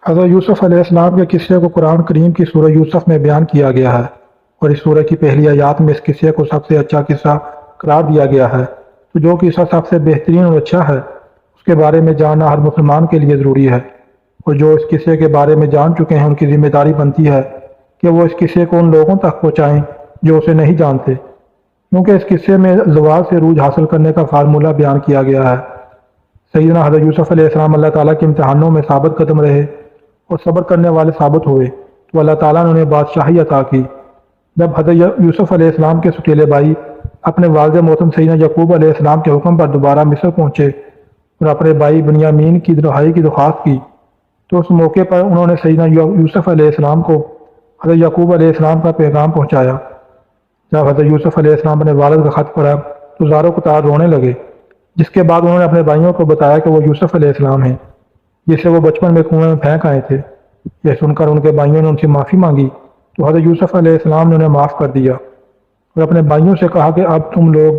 حضرت یوسف علیہ السلام کے قصے کو قرآن کریم کی سورہ یوسف میں بیان کیا گیا ہے، اور اس سورہ کی پہلی آیات میں اس قصے کو سب سے اچھا قصہ قرار دیا گیا ہے۔ تو جو قصہ سب سے بہترین اور اچھا ہے اس کے بارے میں جاننا ہر مسلمان کے لیے ضروری ہے، اور جو اس قصے کے بارے میں جان چکے ہیں ان کی ذمہ داری بنتی ہے کہ وہ اس قصے کو ان لوگوں تک پہنچائیں جو اسے نہیں جانتے، کیونکہ اس قصے میں زوال سے عروج حاصل کرنے کا فارمولہ بیان کیا گیا ہے۔ سیدنا حضرت یوسف علیہ السلام اللہ تعالیٰ کے امتحانوں میں ثابت قدم رہے اور صبر کرنے والے ثابت ہوئے تو اللہ تعالیٰ نے انہیں بادشاہی عطا کی۔ جب حضرت یوسف علیہ السلام کے سکیلے بھائی اپنے والد محترم سیدنا یعقوب علیہ السلام کے حکم پر دوبارہ مصر پہنچے اور اپنے بھائی بنیامین کی رہائی کی درخواست کی، تو اس موقع پر انہوں نے سیدنا یوسف علیہ السلام کو حضرت یعقوب علیہ السلام کا پیغام پہنچایا۔ جب حضرت یوسف علیہ السلام اپنے والد کا خط پڑھا تو زاروں قطار رونے لگے، جس کے بعد انہوں نے اپنے بھائیوں کو بتایا کہ وہ یوسف علیہ السلام ہیں جسے وہ بچپن میں کنویں میں پھینک آئے تھے۔ یہ سن کر ان کے بھائیوں نے ان سے معافی مانگی تو حضرت یوسف علیہ السلام نے انہیں معاف کر دیا اور اپنے بھائیوں سے کہا کہ اب تم لوگ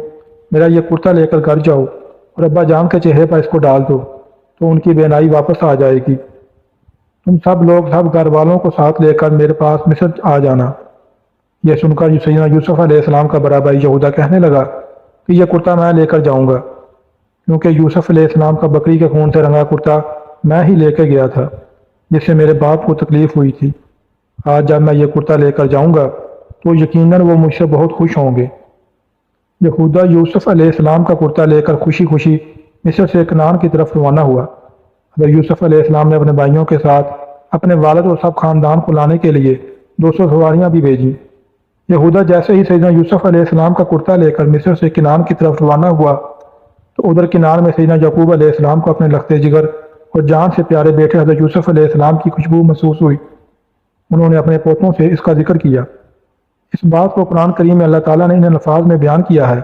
میرا یہ کرتا لے کر گھر جاؤ اور ابا جان کے چہرے پر اس کو ڈال دو تو ان کی بینائی واپس آ جائے گی۔ تم سب لوگ سب گھر والوں کو ساتھ لے کر میرے پاس مصر آ جانا۔ یہ سن کر سیدنا یوسف علیہ السلام کا بڑا بھائی یہودا کہنے لگا کہ یہ کرتا میں لے کر جاؤں گا، کیونکہ یوسف علیہ السلام کا بکری کے خون سے رنگا کرتا میں ہی لے کے گیا تھا جس سے میرے باپ کو تکلیف ہوئی تھی۔ آج جب میں یہ کرتا لے کر جاؤں گا تو یقیناً وہ مجھ سے بہت خوش ہوں گے۔ یہودا یوسف علیہ السلام کا کرتا لے کر خوشی خوشی مصر سے کنعان کی طرف روانہ ہوا۔ حضرت یوسف علیہ السلام نے اپنے بھائیوں کے ساتھ اپنے والد اور سب خاندان کو لانے کے لیے 200 سواریاں بھی بھیجیں۔ یہودا جیسے ہی سیدنا یوسف علیہ السلام کا کرتا لے کر مصر سے کنعان کی طرف روانہ ہوا تو ادھر کنعان میں سیدنا یعقوب علیہ السلام کو اپنے لخت جگر اور جان سے پیارے بیٹے حضرت یوسف علیہ السلام کی خوشبو محسوس ہوئی۔ انہوں نے اپنے پوتوں سے اس کا ذکر کیا۔ اس بات کو قرآن کریم میں اللہ تعالیٰ نے ان الفاظ میں بیان کیا ہے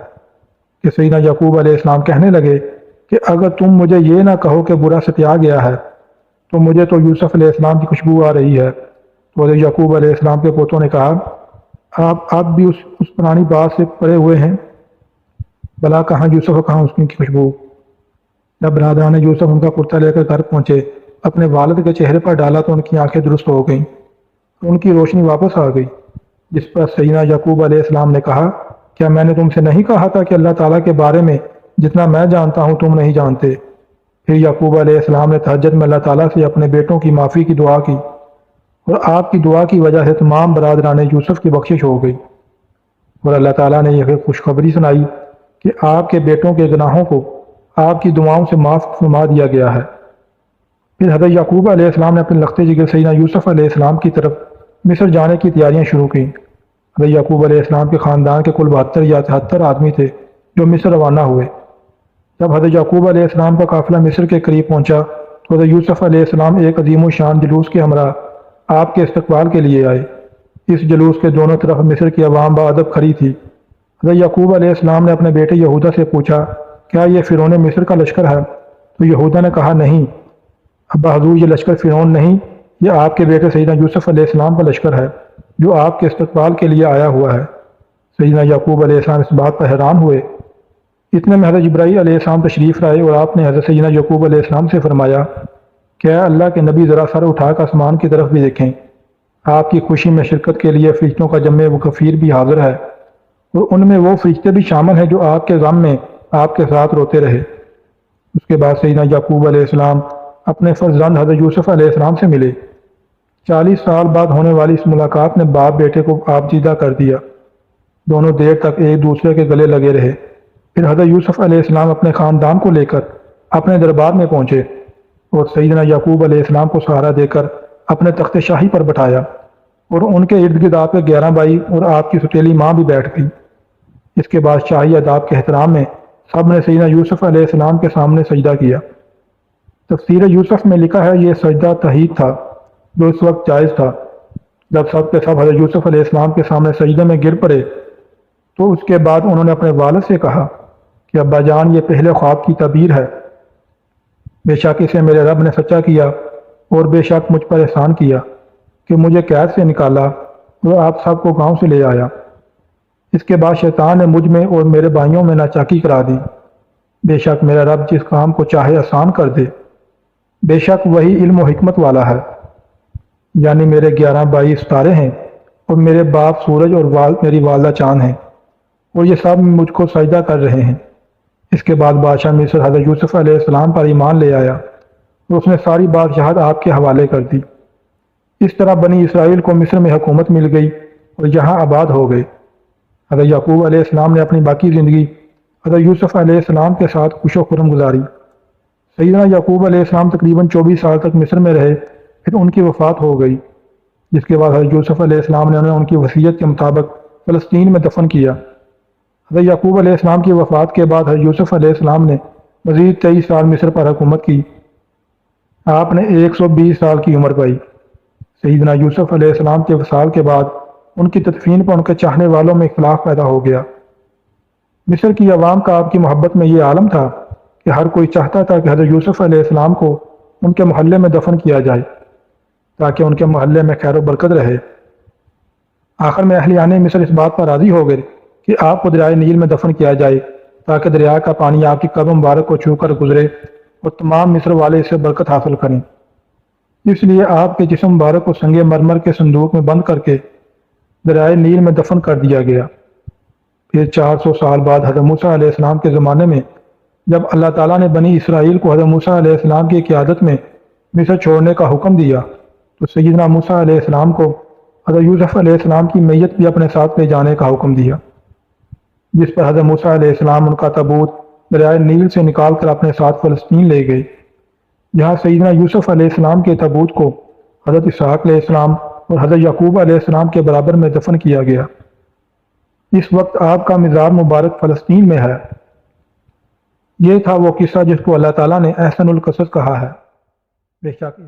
کہ سیدنا یعقوب علیہ السلام کہنے لگے کہ اگر تم مجھے یہ نہ کہو کہ برا ستیا گیا ہے تو مجھے تو یوسف علیہ السلام کی خوشبو آ رہی ہے۔ تو حضرت یعقوب علیہ السلام کے پوتوں نے کہا آپ بھی اس پرانی بات سے پڑے ہوئے ہیں، بلا کہاں یوسف اور کہاں اس کی خوشبو۔ جب برادران یوسف ان کا کرتا لے کر گھر پہنچے، اپنے والد کے چہرے پر ڈالا تو ان کی آنکھیں درست ہو گئیں، ان کی روشنی واپس آ گئی، جس پر سیدنا یعقوب علیہ السلام نے کہا کیا میں نے تم سے نہیں کہا تھا کہ اللہ تعالیٰ کے بارے میں جتنا میں جانتا ہوں تم نہیں جانتے۔ پھر یعقوب علیہ السلام نے تہجد میں اللہ تعالیٰ سے اپنے بیٹوں کی معافی کی دعا کی، اور آپ کی دعا کی وجہ سے تمام برادران یوسف کی بخشش ہو گئی، اور اللہ تعالیٰ نے یہ خوشخبری سنائی کہ آپ کے بیٹوں کے گناہوں کو آپ کی دعاؤں سے معاف فرما دیا گیا ہے۔ پھر حضرت یعقوب علیہ السلام نے اپنے لخت جگر سیدنا یوسف علیہ السلام کی طرف مصر جانے کی تیاریاں شروع کیں۔ حضرت یعقوب علیہ السلام کے خاندان کے کل 72 یا 73 آدمی تھے جو مصر روانہ ہوئے۔ جب حضرت یعقوب علیہ السلام کا قافلہ مصر کے قریب پہنچا تو حضرت یوسف علیہ السلام ایک عظیم الشان جلوس کے ہمراہ آپ کے استقبال کے لیے آئے۔ اس جلوس کے دونوں طرف مصر کی عوام بادب کھڑی تھی۔ حضرت یعقوب علیہ السلام نے اپنے بیٹے یہودا سے پوچھا کیا یہ فرعون مصر کا لشکر ہے؟ تو یہودا نے کہا نہیں ابا حضور، یہ لشکر فرعون نہیں، یہ آپ کے بیٹے سیدنا یوسف علیہ السلام کا لشکر ہے جو آپ کے استقبال کے لیے آیا ہوا ہے۔ سیدنا یعقوب علیہ السلام اس بات پر حیران ہوئے۔ اتنے میں حضرت جبرائیل علیہ السلام تشریف لائے اور آپ نے حضرت سیدنا یعقوب علیہ السلام سے فرمایا کہ اے اللہ کے نبی، ذرا سر اٹھا کر آسمان کی طرف بھی دیکھیں، آپ کی خوشی میں شرکت کے لیے فرشتوں کا جمع و کثیر بھی حاضر ہے، اور ان میں وہ فرشتے بھی شامل ہیں جو آپ کے غم میں آپ کے ساتھ روتے رہے۔ اس کے بعد سیدنا یعقوب علیہ السلام اپنے فرزند حضرت یوسف علیہ السلام سے ملے۔ 40 سال بعد ہونے والی اس ملاقات نے باپ بیٹے کو آپ جیدہ کر دیا۔ دونوں دیر تک ایک دوسرے کے گلے لگے رہے۔ پھر حضرت یوسف علیہ السلام اپنے خاندان کو لے کر اپنے دربار میں پہنچے اور سیدنا یعقوب علیہ السلام کو سہارا دے کر اپنے تخت شاہی پر بٹھایا، اور ان کے ارد گرد آپ کے 11 بھائی اور آپ کی سوتیلی ماں بھی بیٹھ گئی۔ اس کے بعد شاہی اداب کے احترام میں سب نے سیدنا یوسف علیہ السلام کے سامنے سجدہ کیا۔ تفسیر یوسف میں لکھا ہے یہ سجدہ تحید تھا جو اس وقت جائز تھا۔ جب سب کے سب حضرت یوسف علیہ السلام کے سامنے سجدہ میں گر پڑے تو اس کے بعد انہوں نے اپنے والد سے کہا کہ ابا جان، یہ پہلے خواب کی تعبیر ہے، بے شک اسے میرے رب نے سچا کیا، اور بے شک مجھ پر احسان کیا کہ مجھے قید سے نکالا اور آپ سب کو گاؤں سے لے آیا۔ اس کے بعد شیطان نے مجھ میں اور میرے بھائیوں میں ناچاکی کرا دی۔ بے شک میرا رب جس کام کو چاہے آسان کر دے، بے شک وہی علم و حکمت والا ہے۔ یعنی میرے 11 بھائی ستارے ہیں اور میرے باپ سورج اور میری والدہ چاند ہیں، اور یہ سب مجھ کو سجدہ کر رہے ہیں۔ اس کے بعد بادشاہ مصر حضرت یوسف علیہ السلام پر ایمان لے آیا اور اس نے ساری بادشاہت آپ کے حوالے کر دی۔ اس طرح بنی اسرائیل کو مصر میں حکومت مل گئی اور یہاں آباد ہو گئے۔ حضرت یعقوب علیہ السلام نے اپنی باقی زندگی حضرت یوسف علیہ السلام کے ساتھ خوش و خرم گزاری۔ سیدنا یعقوب علیہ السلام تقریباً 24 سال تک مصر میں رہے، پھر ان کی وفات ہو گئی، جس کے بعد حضرت یوسف علیہ السلام نے انہیں ان کی وصیت کے مطابق فلسطین میں دفن کیا۔ حضرت یعقوب علیہ السلام کی وفات کے بعد حضرت یوسف علیہ السلام نے مزید 23 سال مصر پر حکومت کی۔ آپ نے 120 سال کی عمر پائی۔ سیدنا یوسف علیہ السلام کے وصال کے بعد ان کی تدفین پر ان کے چاہنے والوں میں اختلاف پیدا ہو گیا۔ مصر کی عوام کا آپ کی محبت میں یہ عالم تھا کہ ہر کوئی چاہتا تھا کہ حضرت یوسف علیہ السلام کو ان کے محلے میں دفن کیا جائے تاکہ ان کے محلے میں خیر و برکت رہے۔ آخر میں اہلیان مصر اس بات پر راضی ہو گئے کہ آپ کو دریائے نیل میں دفن کیا جائے تاکہ دریا کا پانی آپ کی قبر مبارک کو چھو کر گزرے اور تمام مصر والے اس سے برکت حاصل کریں۔ اس لیے آپ کے جسم مبارک کو سنگ مرمر کے صندوق میں بند کر کے دریائے نیل میں دفن کر دیا گیا۔ پھر 400 سال بعد حضرت موسیٰ علیہ السلام کے زمانے میں جب اللہ تعالیٰ نے بنی اسرائیل کو حضرت موسیٰ علیہ السلام کی قیادت میں مصر چھوڑنے کا حکم دیا تو سیدنا موسیٰ علیہ السلام کو حضرت یوسف علیہ السلام کی میت بھی اپنے ساتھ لے جانے کا حکم دیا، جس پر حضرت موسیٰ علیہ السلام ان کا تابوت دریائے نیل سے نکال کر اپنے ساتھ فلسطین لے گئے، جہاں سیدنا یوسف علیہ السلام کے تابوت کو حضرت اسحاق علیہ السلام اور حضرت یعقوب علیہ السلام کے برابر میں دفن کیا گیا۔ اس وقت آپ کا مزار مبارک فلسطین میں ہے۔ یہ تھا وہ قصہ جس کو اللہ تعالیٰ نے احسن القصص کہا ہے۔ بے شک